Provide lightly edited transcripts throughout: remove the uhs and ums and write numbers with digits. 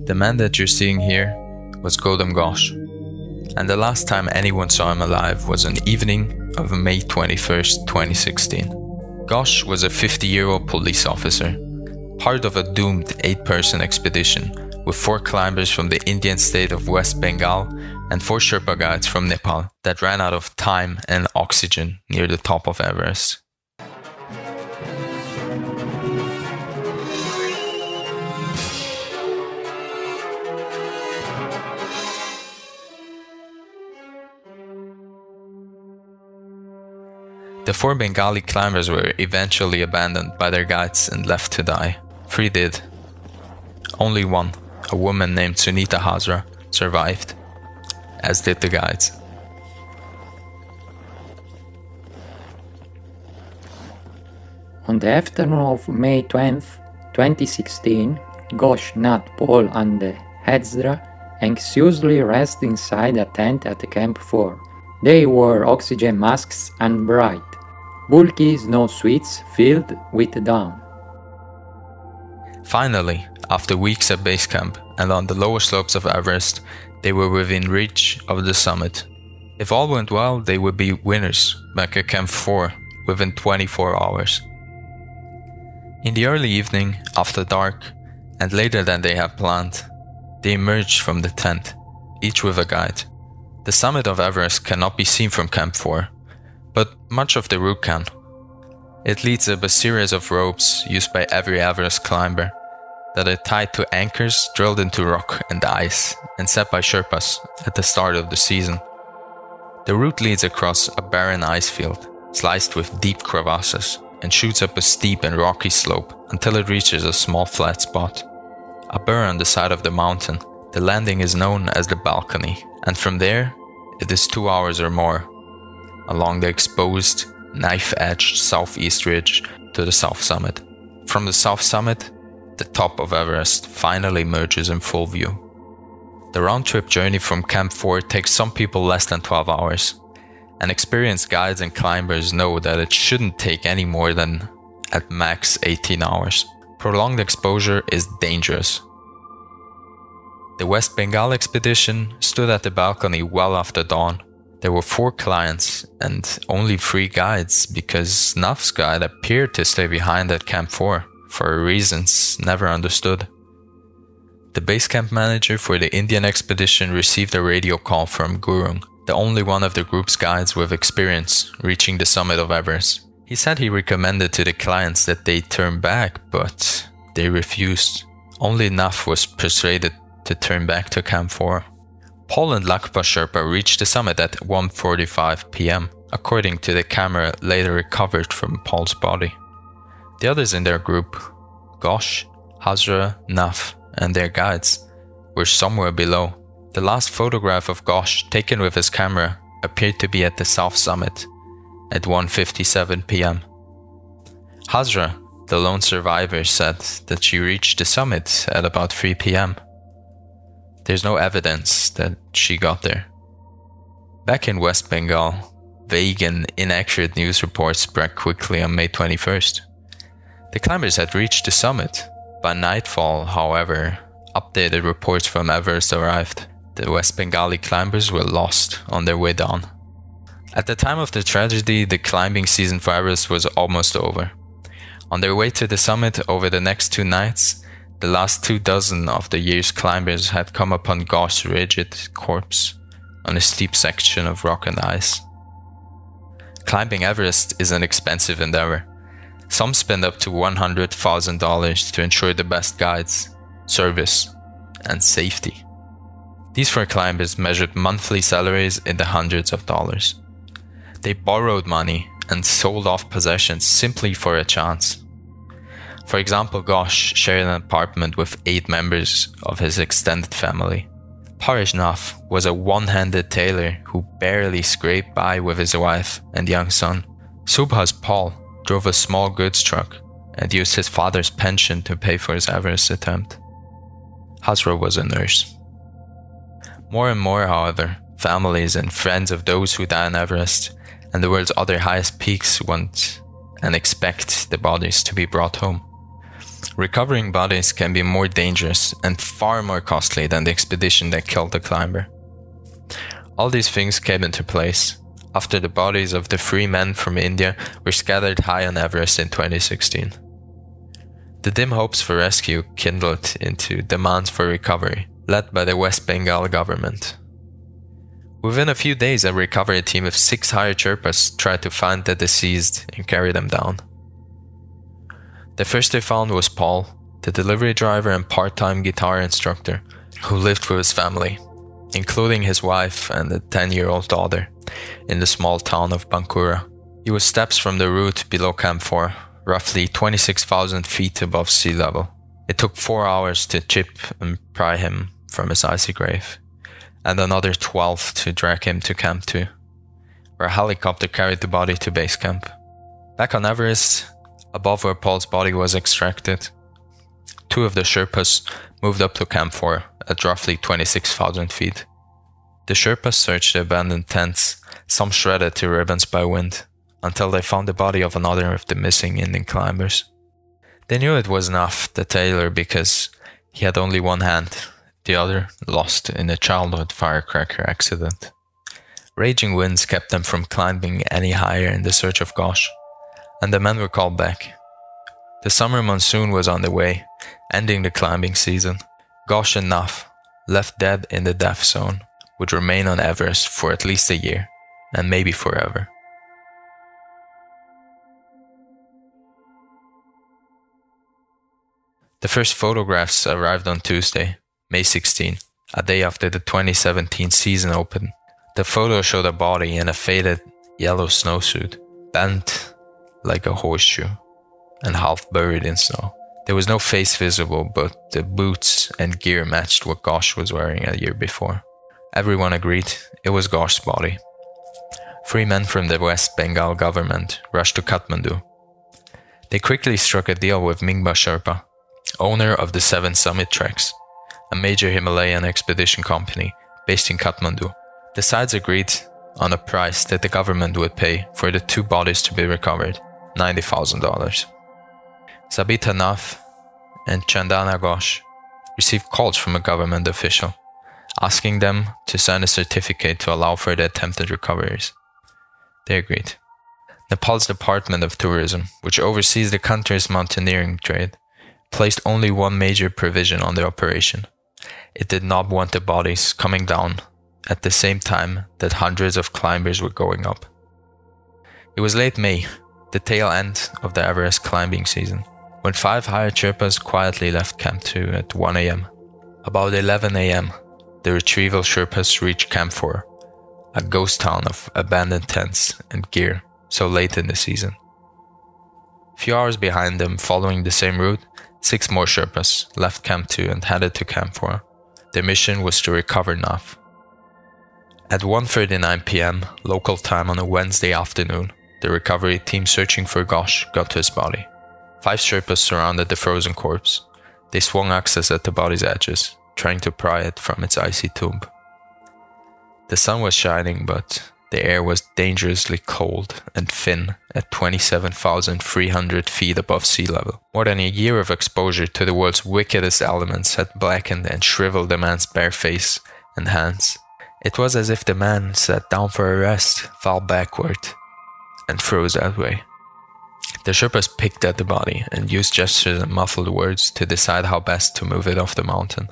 The man that you're seeing here was Goutam Ghosh, and the last time anyone saw him alive was on the evening of May 21st, 2016. Ghosh was a 50-year-old police officer, part of a doomed 8-person expedition with 4 climbers from the Indian state of West Bengal and 4 Sherpa guides from Nepal that ran out of time and oxygen near the top of Everest. The 4 Bengali climbers were eventually abandoned by their guides and left to die. 3 did. Only one, a woman named Sunita Hazra, survived, as did the guides. On the afternoon of May 20th, 2016, Ghosh, Nat, Paul and Hazra anxiously rest inside a tent at Camp 4. They wore oxygen masks and bright, bulky snow suits filled with down. Finally, after weeks at base camp and on the lower slopes of Everest, they were within reach of the summit. If all went well, they would be winners back at Camp 4 within 24 hours. In the early evening, after dark, and later than they had planned, they emerged from the tent, each with a guide. The summit of Everest cannot be seen from Camp 4, but much of the route can. It leads up a series of ropes used by every Everest climber that are tied to anchors drilled into rock and ice and set by Sherpas at the start of the season. The route leads across a barren ice field, sliced with deep crevasses, and shoots up a steep and rocky slope until it reaches a small flat spot. A burr on the side of the mountain, the landing is known as the balcony, and from there, it is 2 hours or more, along the exposed, knife-edged southeast ridge to the south summit. From the south summit, the top of Everest finally emerges in full view. The round-trip journey from Camp 4 takes some people less than 12 hours, and experienced guides and climbers know that it shouldn't take any more than, at max, 18 hours. Prolonged exposure is dangerous. The West Bengal expedition stood at the balcony well after dawn. There were 4 clients and only 3 guides because Naf's guide appeared to stay behind at Camp 4 for reasons never understood. The base camp manager for the Indian expedition received a radio call from Gurung, the only one of the group's guides with experience reaching the summit of Everest. He said he recommended to the clients that they turn back, but they refused. Only Naf was persuaded to turn back to Camp 4. Paul and Lakpa Sherpa reached the summit at 1:45 p.m, according to the camera later recovered from Paul's body. The others in their group, Ghosh, Hazra, Naf, and their guides, were somewhere below. The last photograph of Ghosh taken with his camera appeared to be at the south summit at 1:57 p.m. Hazra, the lone survivor, said that she reached the summit at about 3 p.m. There's no evidence that she got there. Back in West Bengal, vague and inaccurate news reports spread quickly on May 21st. The climbers had reached the summit. By nightfall, however, updated reports from Everest arrived. The West Bengali climbers were lost on their way down. At the time of the tragedy, the climbing season for Everest was almost over. On their way to the summit over the next 2 nights, the last 24 of the year's climbers had come upon Ghosh's rigid corpse on a steep section of rock and ice. Climbing Everest is an expensive endeavor. Some spend up to $100,000 to ensure the best guides, service, and safety. These 4 climbers measured monthly salaries in the hundreds of dollars. They borrowed money and sold off possessions simply for a chance. For example, Ghosh shared an apartment with 8 members of his extended family. Paresh Naf was a one-handed tailor who barely scraped by with his wife and young son. Subhas Paul drove a small goods truck and used his father's pension to pay for his Everest attempt. Hazra was a nurse. More and more, however, families and friends of those who die on Everest and the world's other highest peaks want and expect the bodies to be brought home. Recovering bodies can be more dangerous and far more costly than the expedition that killed the climber. All these things came into place after the bodies of the 3 men from India were scattered high on Everest in 2016. The dim hopes for rescue kindled into demands for recovery, led by the West Bengal government. Within a few days, a recovery team of 6 hired Sherpas tried to find the deceased and carry them down. The first they found was Paul, the delivery driver and part-time guitar instructor, who lived with his family, including his wife and a 10-year-old daughter, in the small town of Bankura. He was steps from the route below Camp 4, roughly 26,000 feet above sea level. It took 4 hours to chip and pry him from his icy grave, and another 12 to drag him to Camp 2, where a helicopter carried the body to base camp. Back on Everest, above where Paul's body was extracted, 2 of the Sherpas moved up to Camp 4 at roughly 26,000 feet. The Sherpas searched the abandoned tents, some shredded to ribbons by wind, until they found the body of another of the missing Indian climbers. They knew it was Naf, the tailor, because he had only one hand, the other lost in a childhood firecracker accident. Raging winds kept them from climbing any higher in the search of Ghosh, and the men were called back. The summer monsoon was on the way, ending the climbing season. Ghosh and Naf, left dead in the death zone, would remain on Everest for at least a year, and maybe forever. The first photographs arrived on Tuesday, May 16, a day after the 2017 season opened. The photo showed a body in a faded yellow snowsuit, bent like a horseshoe, and half buried in snow. There was no face visible, but the boots and gear matched what Ghosh was wearing a year before. Everyone agreed it was Ghosh's body. 3 men from the West Bengal government rushed to Kathmandu. They quickly struck a deal with Mingba Sherpa, owner of the 7 Summit Treks, a major Himalayan expedition company based in Kathmandu. The sides agreed on a price that the government would pay for the 2 bodies to be recovered, $90,000. Sabita Naf and Chandana Ghosh received calls from a government official, asking them to sign a certificate to allow for the attempted recoveries. They agreed. Nepal's Department of Tourism, which oversees the country's mountaineering trade, placed only one major provision on the operation. It did not want the bodies coming down at the same time that hundreds of climbers were going up. It was late May, the tail end of the Everest climbing season, when 5 hired Sherpas quietly left Camp 2 at 1 a.m. About 11 a.m., the retrieval Sherpas reached Camp 4, a ghost town of abandoned tents and gear so late in the season. A few hours behind them, following the same route, 6 more Sherpas left Camp 2 and headed to Camp 4. Their mission was to recover Naf. At 1:39 p.m. local time on a Wednesday afternoon, the recovery team searching for Ghosh got to his body. 5 Sherpas surrounded the frozen corpse. They swung axes at the body's edges, trying to pry it from its icy tomb. The sun was shining, but the air was dangerously cold and thin at 27,300 feet above sea level. More than a year of exposure to the world's wickedest elements had blackened and shriveled the man's bare face and hands. It was as if the man sat down for a rest, fell backward, and froze that way. The Sherpas picked at the body and used gestures and muffled words to decide how best to move it off the mountain.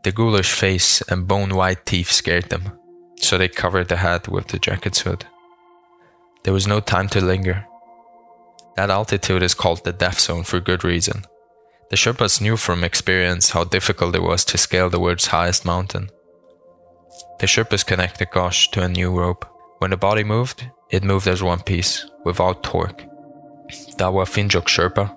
The ghoulish face and bone-white teeth scared them, so they covered the head with the jacket's hood. There was no time to linger. That altitude is called the death zone for good reason. The Sherpas knew from experience how difficult it was to scale the world's highest mountain. The Sherpas connected Ghosh to a new rope. When the body moved, it moved as one piece, without torque. Dawa Finjok Sherpa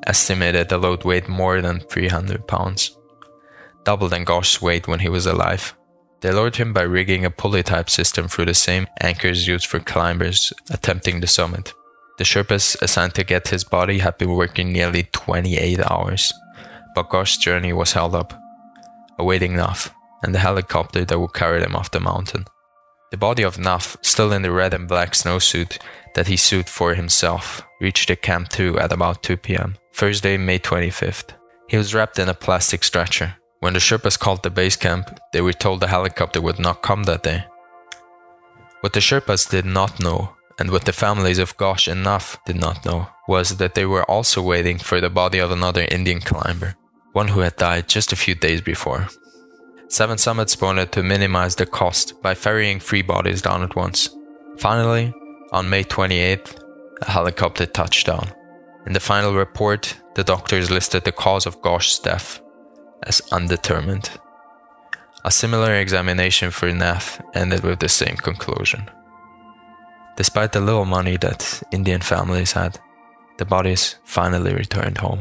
estimated the load weighed more than 300 pounds, double than Ghosh's weight when he was alive. They lowered him by rigging a pulley-type system through the same anchors used for climbers attempting the summit. The Sherpas assigned to get his body had been working nearly 28 hours, but Ghosh's journey was held up, awaiting Naf and the helicopter that would carry them off the mountain. The body of Naf, still in the red and black snowsuit that he sewed for himself, reached the Camp 2 at about 2 p.m. Thursday, May 25th. He was wrapped in a plastic stretcher. When the Sherpas called the base camp, they were told the helicopter would not come that day. What the Sherpas did not know, and what the families of Ghosh and Naf did not know, was that they were also waiting for the body of another Indian climber, one who had died just a few days before. 7 Summits wanted to minimize the cost by ferrying 3 bodies down at once. Finally, on May 28th, a helicopter touched down. In the final report, the doctors listed the cause of Ghosh's death as undetermined. A similar examination for Naf ended with the same conclusion. Despite the little money that Indian families had, the bodies finally returned home.